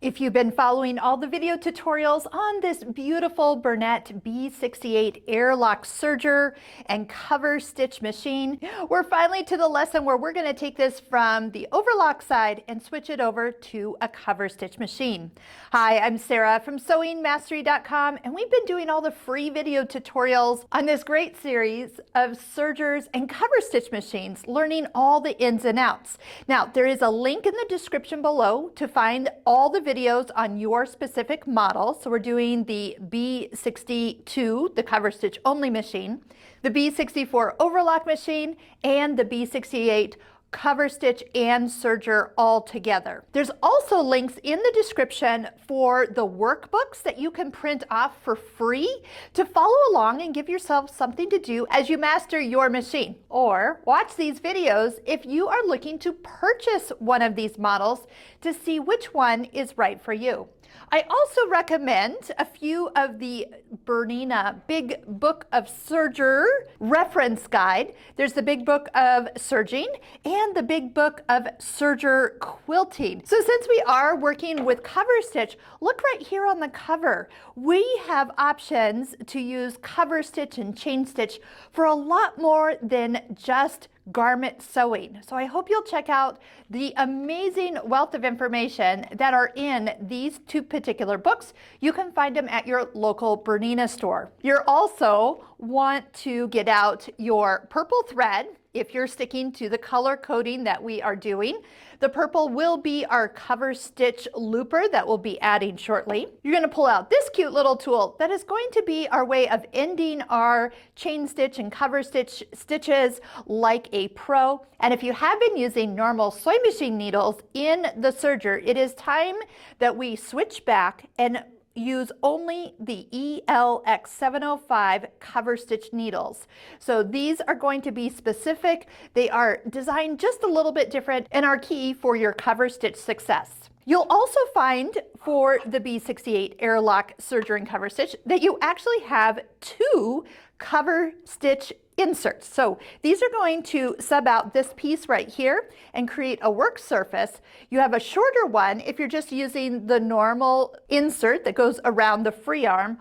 If you've been following all the video tutorials on this beautiful Bernette b68 airlock serger and cover stitch machine, we're finally to the lesson where we're going to take this from the overlock side and switch it over to a cover stitch machine. Hi, I'm Sarah from sewingmastery.com, and we've been doing all the free video tutorials on this great series of sergers and cover stitch machines, learning all the ins and outs. Now, there is a link in the description below to find all the videos on your specific model. So we're doing the b62, the cover stitch only machine, the b64 overlock machine, and the b68 cover stitch and serger all together. There's also links in the description for the workbooks that you can print off for free to follow along and give yourself something to do as you master your machine. Or watch these videos if you are looking to purchase one of these models to see which one is right for you. I also recommend a few of the Bernette Big Book of Serger reference guide. There's the Big Book of Serging and the Big Book of Serger Quilting. So since we are working with cover stitch, look right here on the cover. We have options to use cover stitch and chain stitch for a lot more than just garment sewing. So I hope you'll check out the amazing wealth of information that are in these two particular books. You can find them at your local Bernette store. You'll also want to get out your purple thread if you're sticking to the color coding that we are doing. The purple will be our cover stitch looper that we'll be adding shortly. You're going to pull out this cute little tool that is going to be our way of ending our chain stitch and cover stitch stitches like a pro. And if you have been using normal sewing machine needles in the serger, it is time that we switch back and use only the ELX 705 cover stitch needles. So these are going to be specific. They are designed just a little bit different and are key for your cover stitch success. You'll also find for the b68 airlock serger and cover stitch that you actually have two cover stitch inserts. So these are going to sub out this piece right here and create a work surface. You have a shorter one if you're just using the normal insert that goes around the free arm,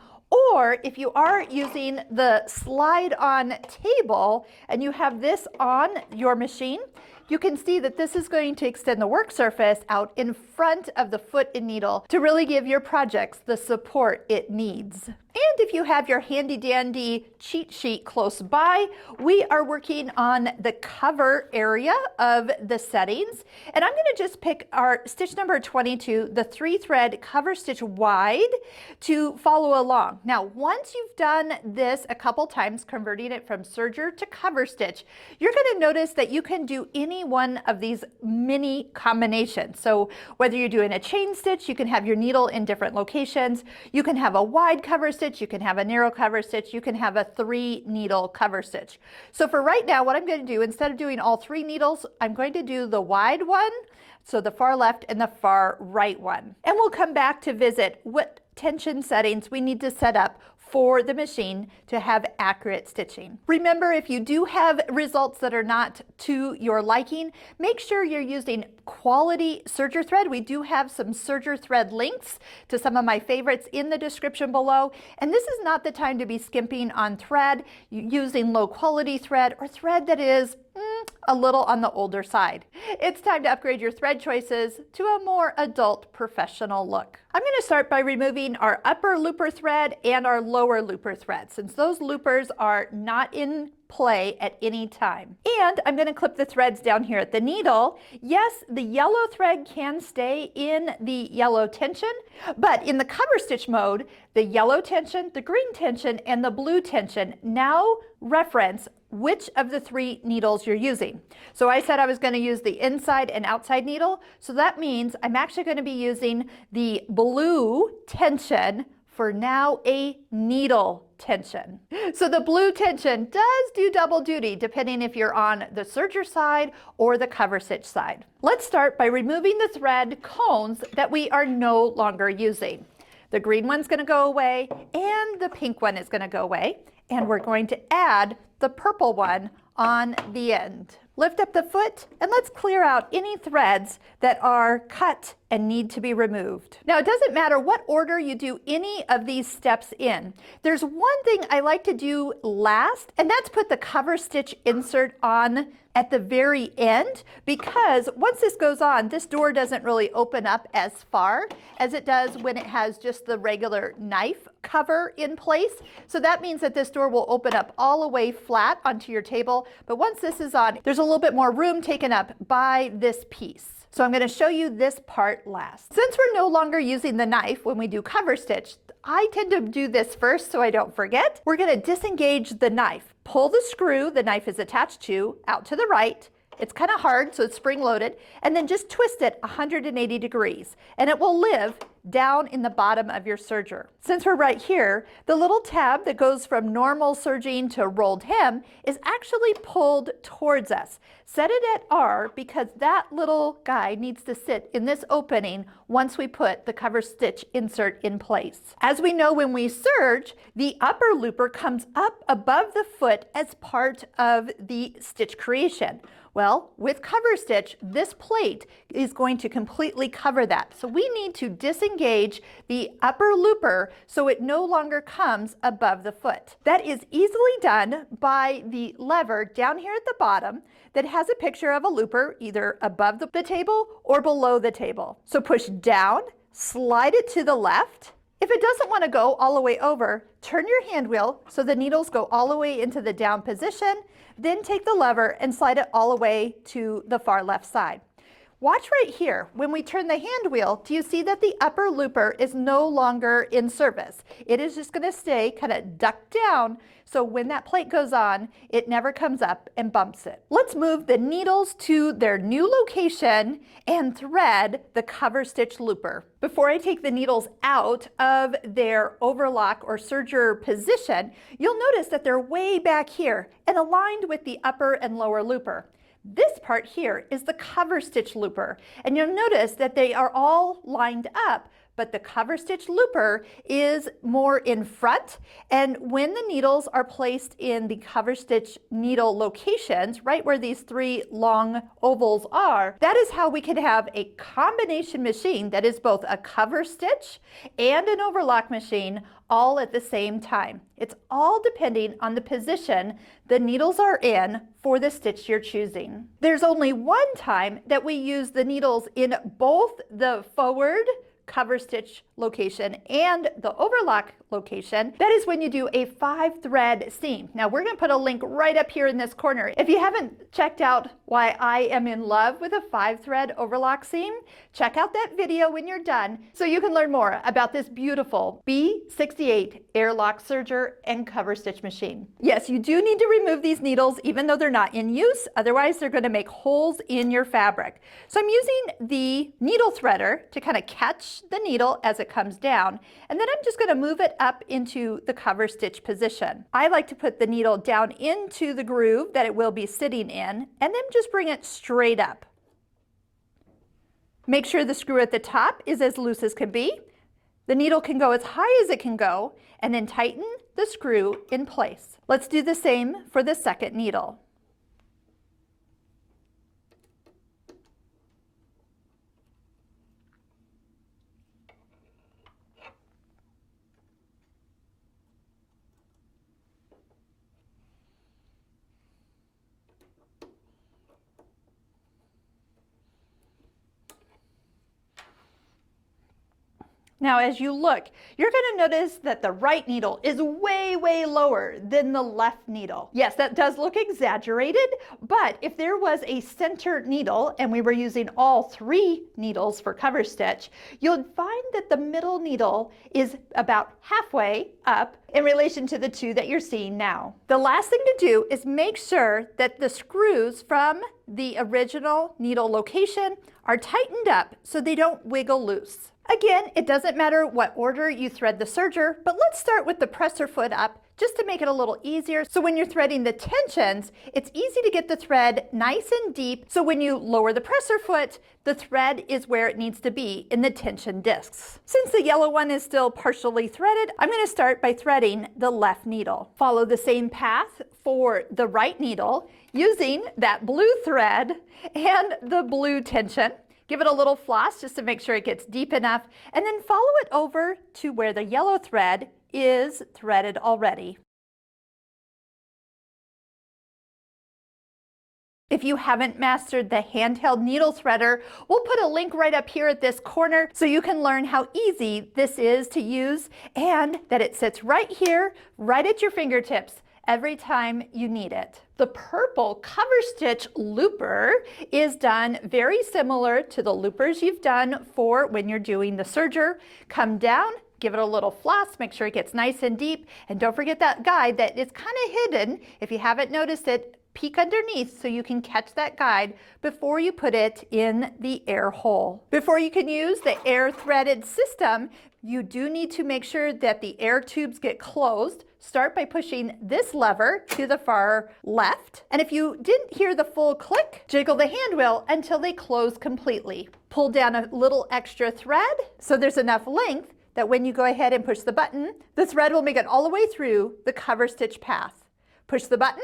or if you are using the slide on table and you have this on your machine, you can see that this is going to extend the work surface out in front of the foot and needle to really give your projects the support it needs. And if you have your handy dandy cheat sheet close by, we are working on the cover area of the settings. And I'm going to just pick our stitch number 22, the 3-thread cover stitch wide, to follow along. Now, once you've done this a couple times, converting it from serger to cover stitch, you're going to notice that you can do any one of these mini combinations. So whether you're doing a chain stitch, you can have your needle in different locations. You can have a wide cover stitch, you can have a narrow cover stitch, you can have a 3-needle cover stitch. So for right now, what I'm going to do, instead of doing all 3 needles, I'm going to do the wide one, so the far left and the far right one. And we'll come back to visit what tension settings we need to set up for the machine to have accurate stitching. Remember, if you do have results that are not to your liking, make sure you're using quality serger thread. We do have some serger thread links to some of my favorites in the description below. And this is not the time to be skimping on thread, using low quality thread or thread that is a little on the older side. It's time to upgrade your thread choices to a more adult professional look. I'm going to start by removing our upper looper thread and our lower looper thread, since those loopers are not in play at any time. And I'm going to clip the threads down here at the needle. Yes, the yellow thread can stay in the yellow tension, but in the cover stitch mode, the yellow tension, the green tension, and the blue tension now reference which of the 3 needles you're using. So I said I was going to use the inside and outside needle, so that means I'm actually going to be using the blue tension for now a needle tension. So the blue tension does do double duty depending if you're on the serger side or the cover stitch side. Let's start by removing the thread cones that we are no longer using. The green one's going to go away and the pink one is going to go away, and we're going to add the purple one on the end. Lift up the foot and let's clear out any threads that are cut and need to be removed. Now, it doesn't matter what order you do any of these steps in. There's one thing I like to do last, and that's put the cover stitch insert on at the very end, because once this goes on, this door doesn't really open up as far as it does when it has just the regular knife cover in place. So that means that this door will open up all the way flat onto your table. But once this is on, there's a little bit more room taken up by this piece. So I'm going to show you this part last. Since we're no longer using the knife when we do cover stitch, I tend to do this first so I don't forget. We're going to disengage the knife. Pull the screw the knife is attached to out to the right. It's kind of hard, so it's spring-loaded, and then just twist it 180 degrees, and it will live down in the bottom of your serger. Since we're right here, the little tab that goes from normal serging to rolled hem is actually pulled towards us. Set it at R because that little guy needs to sit in this opening once we put the cover stitch insert in place. As we know, when we serge, the upper looper comes up above the foot as part of the stitch creation. Well, with cover stitch, this plate is going to completely cover that. So we need to disengage the upper looper so it no longer comes above the foot. That is easily done by the lever down here at the bottom that has a picture of a looper either above the table or below the table. So push down, slide it to the left. If it doesn't want to go all the way over, turn your hand wheel so the needles go all the way into the down position, then take the lever and slide it all the way to the far left side. Watch right here. When we turn the hand wheel, do you see that the upper looper is no longer in service? It is just going to stay kind of ducked down, so when that plate goes on, it never comes up and bumps it. Let's move the needles to their new location and thread the cover stitch looper. Before I take the needles out of their overlock or serger position, you'll notice that they're way back here and aligned with the upper and lower looper. This part here is the cover stitch looper, and you'll notice that they are all lined up, but the cover stitch looper is more in front, and when the needles are placed in the cover stitch needle locations, right where these three long ovals are, that is how we can have a combination machine that is both a cover stitch and an overlock machine all at the same time. It's all depending on the position the needles are in for the stitch you're choosing. There's only one time that we use the needles in both the forward cover stitch location and the overlock location. That is when you do a 5-thread seam. Now we're going to put a link right up here in this corner. If you haven't checked out why I am in love with a 5-thread overlock seam, check out that video when you're done so you can learn more about this beautiful B68 airlock serger and cover stitch machine. Yes, you do need to remove these needles even though they're not in use, otherwise they're going to make holes in your fabric. So I'm using the needle threader to kind of catch the needle as it comes down, and then I'm just going to move it up into the cover stitch position. I like to put the needle down into the groove that it will be sitting in, and then just bring it straight up. Make sure the screw at the top is as loose as can be. The needle can go as high as it can go, and then tighten the screw in place. Let's do the same for the second needle. Now, as you look, you're going to notice that the right needle is way, way lower than the left needle. Yes, that does look exaggerated, but if there was a center needle and we were using all 3 needles for cover stitch, you'll find that the middle needle is about halfway up in relation to the 2 that you're seeing now. The last thing to do is make sure that the screws from the original needle location are tightened up so they don't wiggle loose. Again, it doesn't matter what order you thread the serger, but let's start with the presser foot up just to make it a little easier. So when you're threading the tensions, it's easy to get the thread nice and deep. So when you lower the presser foot, the thread is where it needs to be in the tension discs. Since the yellow one is still partially threaded, I'm going to start by threading the left needle. Follow the same path for the right needle using that blue thread and the blue tension. Give it a little floss just to make sure it gets deep enough, and then follow it over to where the yellow thread is threaded already. If you haven't mastered the handheld needle threader, we'll put a link right up here at this corner so you can learn how easy this is to use and that it sits right here, right at your fingertips every time you need it. The purple cover stitch looper is done very similar to the loopers you've done for when you're doing the serger. Come down, give it a little floss, make sure it gets nice and deep, and don't forget that guide that is kind of hidden. If you haven't noticed it, peek underneath so you can catch that guide before you put it in the air hole. Before you can use the air threaded system, you do need to make sure that the air tubes get closed. Start by pushing this lever to the far left. And if you didn't hear the full click, jiggle the hand wheel until they close completely. Pull down a little extra thread so there's enough length that when you go ahead and push the button, the thread will make it all the way through the cover stitch path. Push the button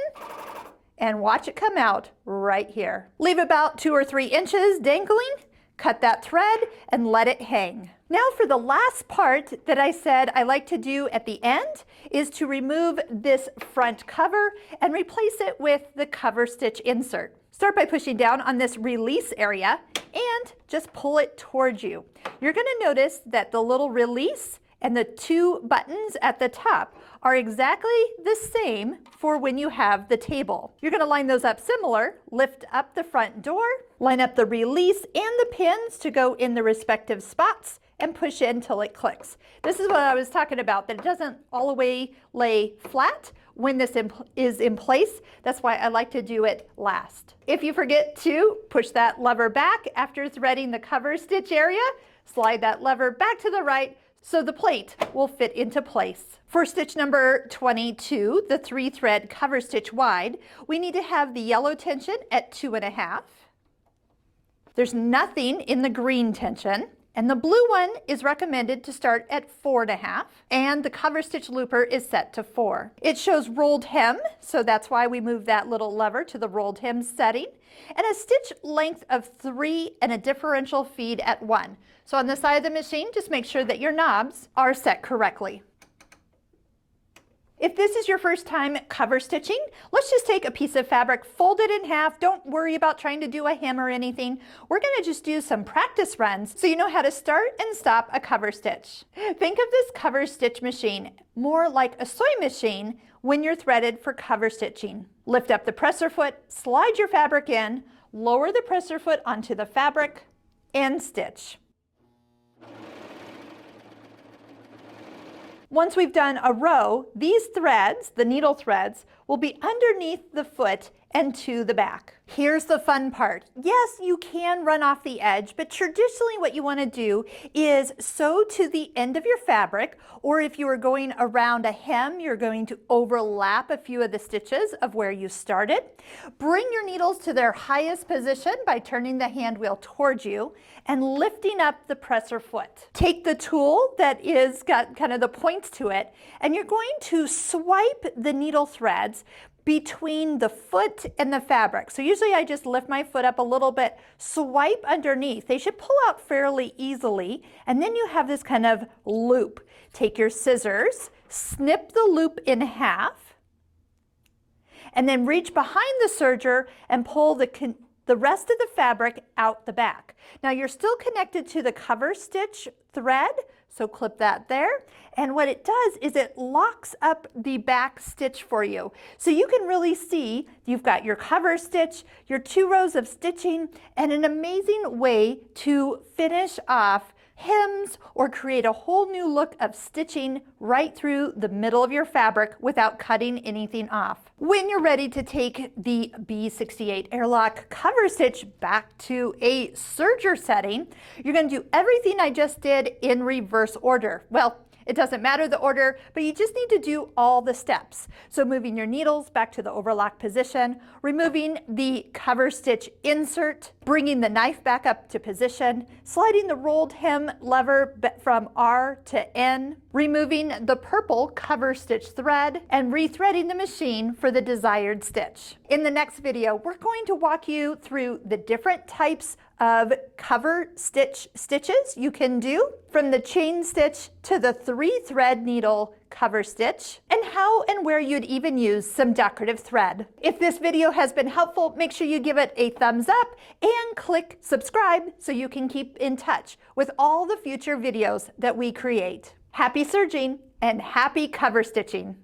and watch it come out right here. Leave about 2 or 3 inches dangling, cut that thread and let it hang. Now for the last part that I said I like to do at the end is to remove this front cover and replace it with the cover stitch insert. Start by pushing down on this release area and just pull it towards you. You're going to notice that the little release and the 2 buttons at the top are exactly the same for when you have the table. You're going to line those up similar, lift up the front door, line up the release and the pins to go in the respective spots, and push in until it clicks. This is what I was talking about, that it doesn't all the way lay flat when this is in place. That's why I like to do it last. If you forget to push that lever back after threading the cover stitch area, slide that lever back to the right so the plate will fit into place. For stitch number 22, the 3-thread cover stitch wide, we need to have the yellow tension at 2.5. There's nothing in the green tension, and the blue one is recommended to start at 4.5, and the cover stitch looper is set to 4. It shows rolled hem, so that's why we move that little lever to the rolled hem setting, and a stitch length of 3 and a differential feed at 1. So on the side of the machine, just make sure that your knobs are set correctly. If this is your first time cover stitching, let's just take a piece of fabric, fold it in half. Don't worry about trying to do a hem or anything. We're going to just do some practice runs so you know how to start and stop a cover stitch. Think of this cover stitch machine more like a sewing machine when you're threaded for cover stitching. Lift up the presser foot, slide your fabric in, lower the presser foot onto the fabric, and stitch. Once we've done a row, these threads, the needle threads, will be underneath the foot and to the back. Here's the fun part. Yes, you can run off the edge, but traditionally what you want to do is sew to the end of your fabric, or if you are going around a hem, you're going to overlap a few of the stitches of where you started. Bring your needles to their highest position by turning the hand wheel towards you and lifting up the presser foot. Take the tool that is got kind of the points to it, and you're going to swipe the needle threads between the foot and the fabric. So usually I just lift my foot up a little bit, swipe underneath. They should pull out fairly easily, and then you have this kind of loop. Take your scissors, snip the loop in half, and then reach behind the serger and pull the rest of the fabric out the back. Now you're still connected to the cover stitch thread, so clip that there. And what it does is it locks up the back stitch for you. So you can really see you've got your cover stitch, your 2 rows of stitching, and an amazing way to finish off hems or create a whole new look of stitching right through the middle of your fabric without cutting anything off. When you're ready to take the B68 airlock cover stitch back to a serger setting, you're going to do everything I just did in reverse order. Well, it doesn't matter the order, but you just need to do all the steps. So moving your needles back to the overlock position, removing the cover stitch insert, bringing the knife back up to position, sliding the rolled hem lever from R to N, removing the purple cover stitch thread, and rethreading the machine for the desired stitch. In the next video, we're going to walk you through the different types of cover stitch stitches you can do, from the chain stitch to the 3-thread needle cover stitch, and how and where you'd even use some decorative thread. If this video has been helpful, make sure you give it a thumbs up and click subscribe so you can keep in touch with all the future videos that we create. Happy serging and happy cover stitching!